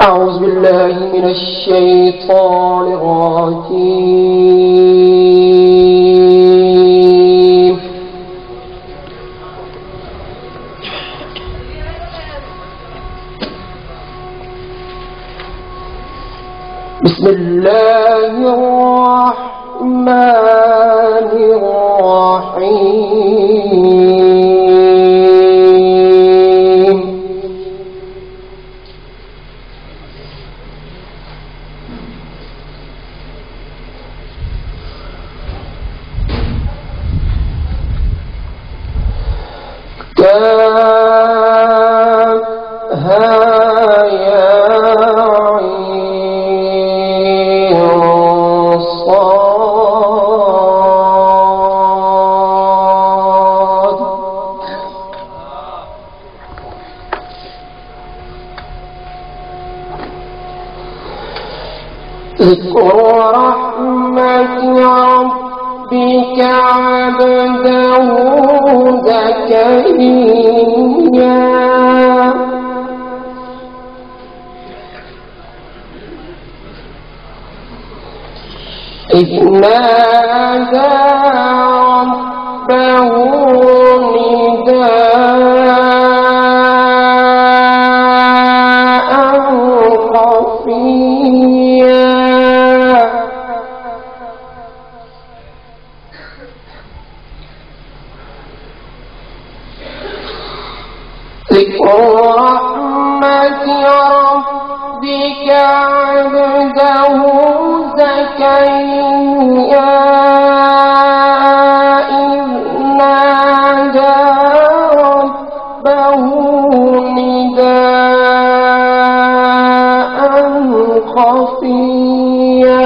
أعوذ بالله من الشيطان الرجيم. بسم الله الرحمن الرحيم. كافها يا عين صاد. ذكر رحمة ربك عبده زكريا إذ نادى ربه نداء خفيا ذكر رحمة ربك عبده زكريا إذ نادى ربه نداء خفيا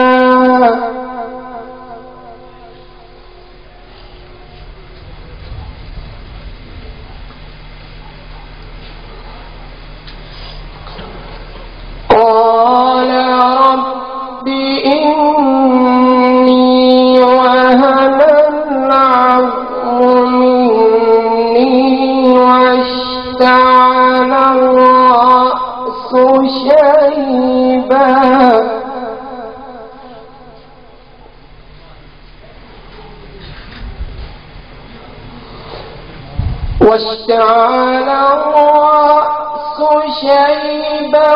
قال رب إني وهن العظم مني واشتعل الرأس شيبا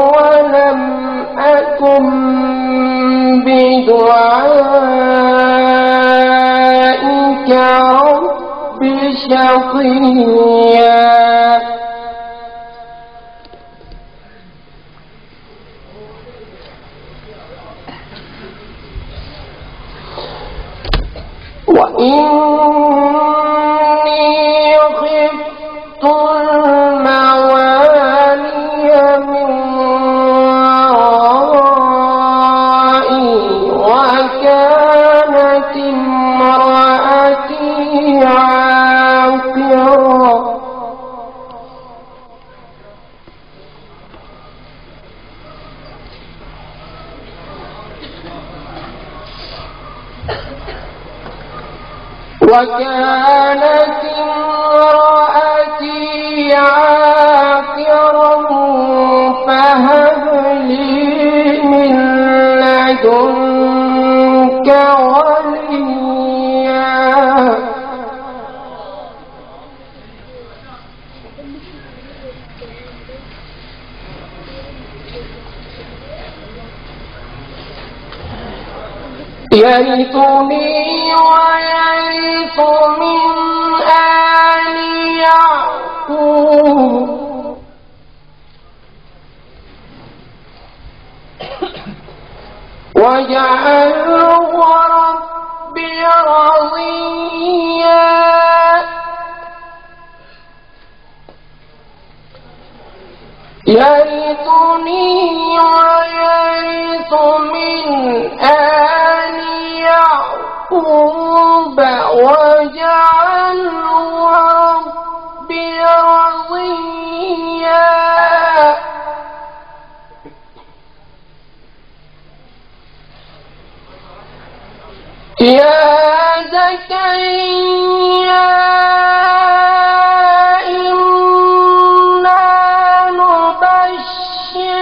ولم أكن بدعائك رب شقيا وإني خفت الموالي من ورائي وكانت امرأتي عاقرا فهب لي من لدنك وليا يرثني ويرث من آل يعقوب واجعله ربي رضيا يرثني ويرث من آل يعقوب واجعله ربي رضيا يا زكريا إنا نبشرك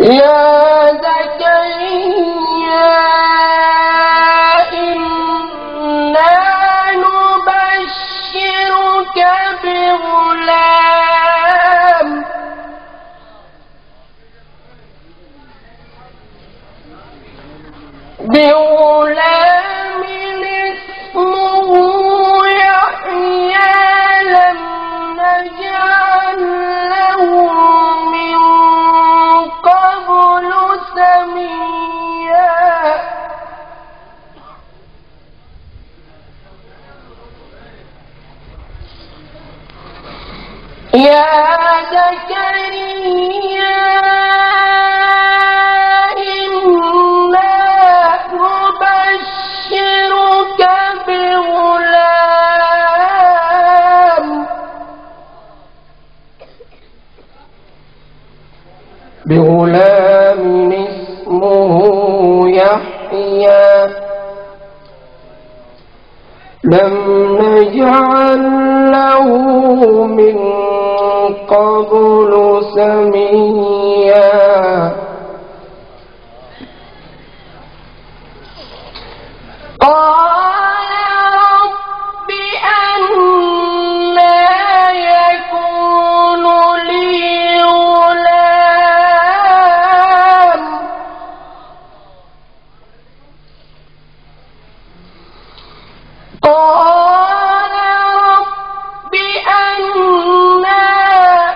يا زكريا إنا نبشرك بغلام اسمه يحيى لم نجعل له من قبل سميا يا زكريا بغلام اسمه يحيى لم نجعل له من قبل سميا قال رب أنى يكون لي غلام قال رب أنى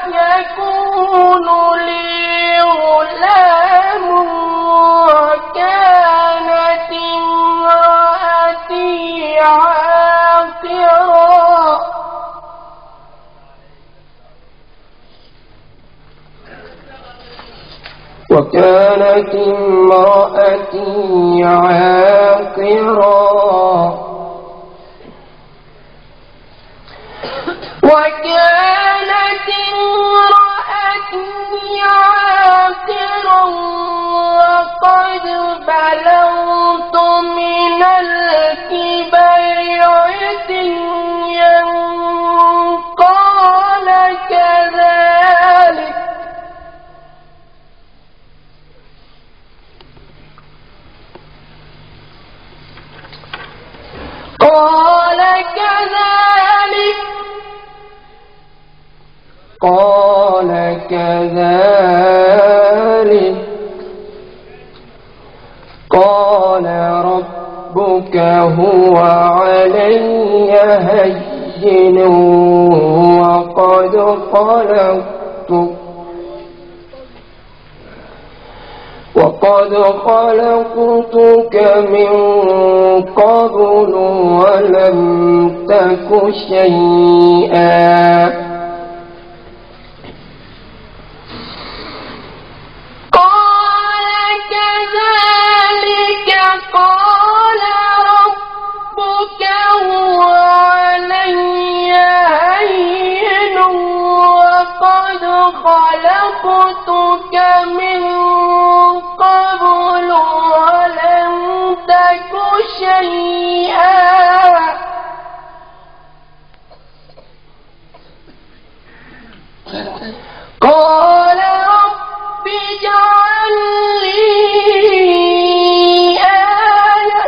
يكون لي غلام وكانت امرأتي عاقرا وقد بلغت من الكبر عتيا قال كذلك قال ربك هو علي هين وقد خلقتك من قبل ولم تك شيئا قال كذلك قال ربك هو علي هين وقد خلقتك من قبل ولم تك شيئا قال رب اجعل لي آية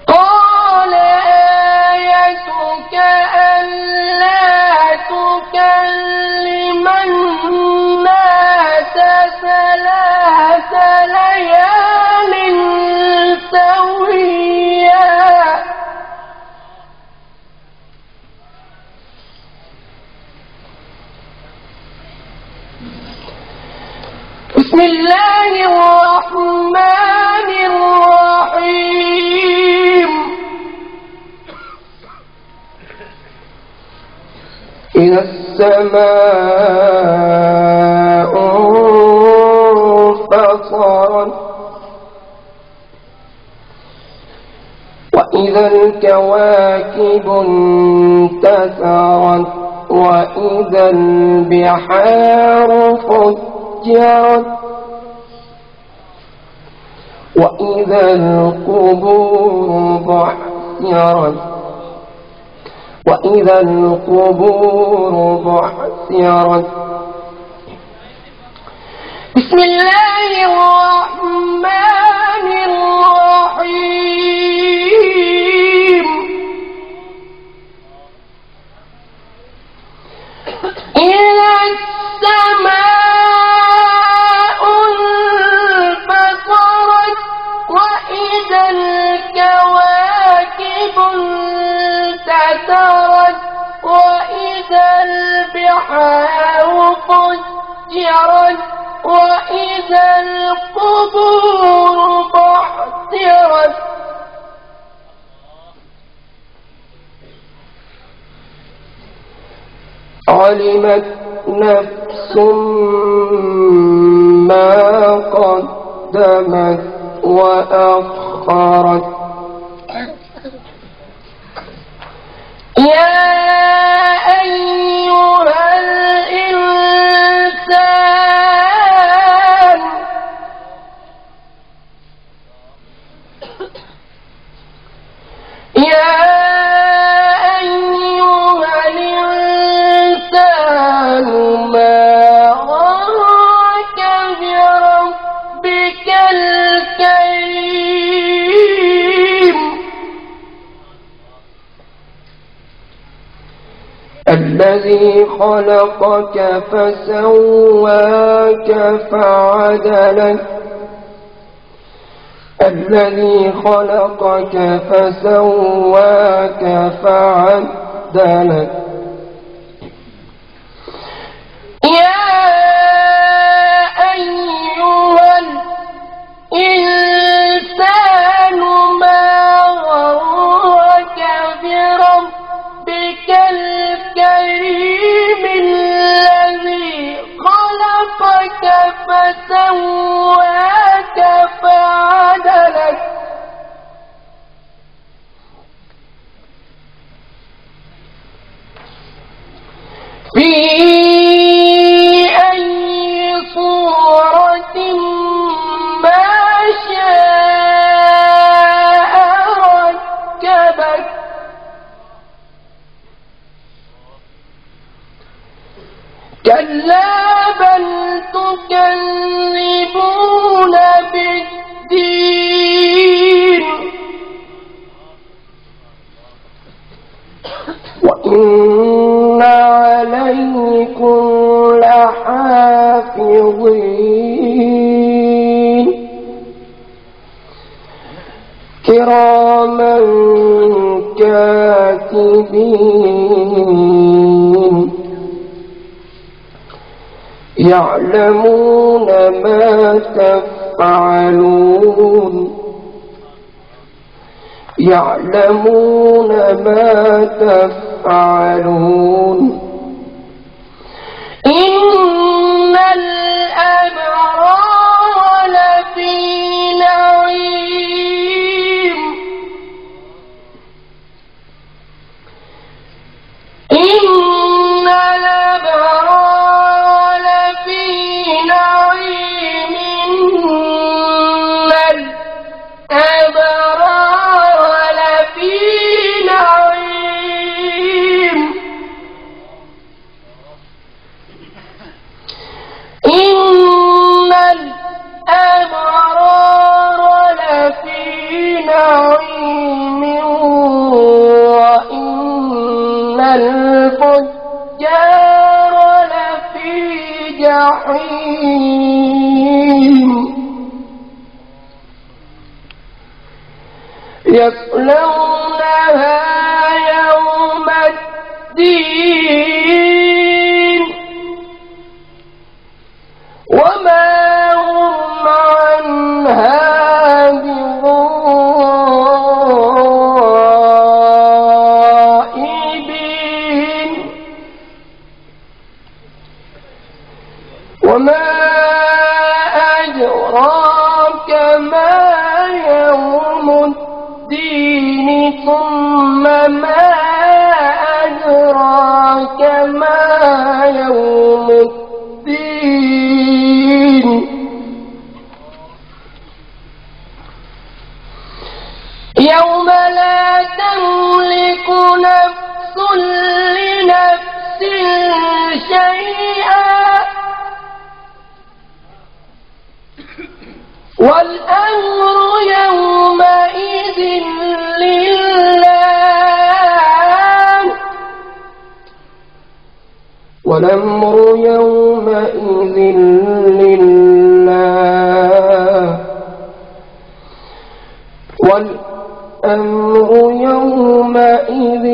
قال آيتك ألا تكلم الناس 3 ليال سويا بسم الله الرحمن الرحيم إذا السماء انفطرت وإذا الكواكب انتثرت وإذا البحار فجرت وإذا القبور بعثرت وإذا القبور بعثرت. بسم الله الرحمن الرحيم. إذا السماء انفطرت وإذا الكواكب انتثرت وإذا البحار فجرت وإذا القبور بعثرت. علمت نفس ما قدمت وأخرت. يا أيها الإنسان ما غرك بربك الكريم الذي خلقك فسواك فعدلك الذي خلقك فسواك فعدلك. يا أيها الإنسان ما غرك بربك الكريم الذي خلقك فسواك فعدلك في أي صورة ما شاء ركبك كلا بل تكذبون بالدين وإن عليكم لحافظين كراما كاتبين يعلمون ما تفعلون يعلمون ما تفعلون. إن الأبرار لفي نعيم إن الأبرار لفي نعيم إن الأبرار لفي نعيم إن الأبرار لفي نعيم وإن الفجار لفي جحيم يصلونها يوم الدين وما هم عنها بغائبين وما أدراك ما يوم الدين ثم ما أدراك ما يوم الدين يوم لا تملك نفس شيئا والأمر يومئذ لله والأمر يومئذ لله والأمر يومئذ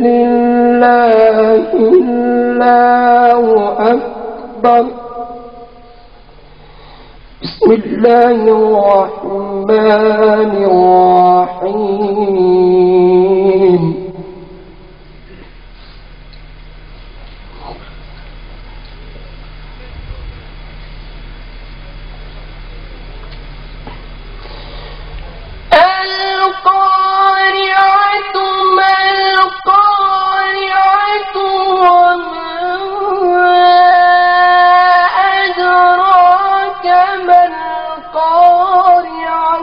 لله الله أكبر. بسم الله الرحمن الرحيم. القارعة ما القارعة وما أدراك ما القارعة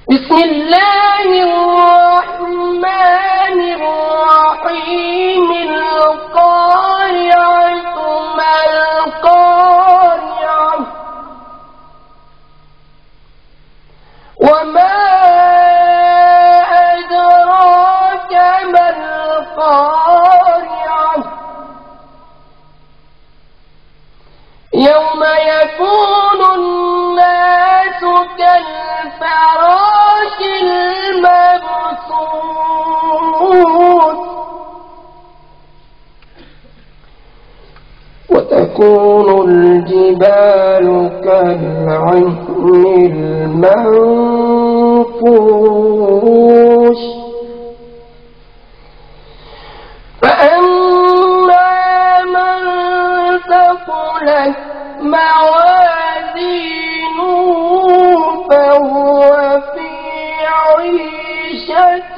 بسم الله الرحمن الرحيم. القارعة ما القارعة وما أدراك ما القارعة يوم يكون الناس كالفراش المبثوث وتكون الجبال كالعهن المنفوش فأما من ثقلت موازينه فهو في عيشة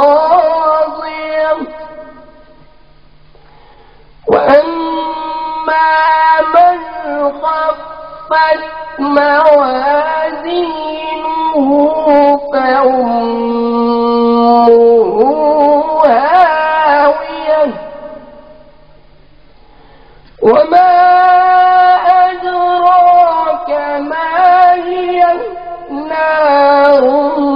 راضية وأما من خفت موازينه فأمه هاوية وما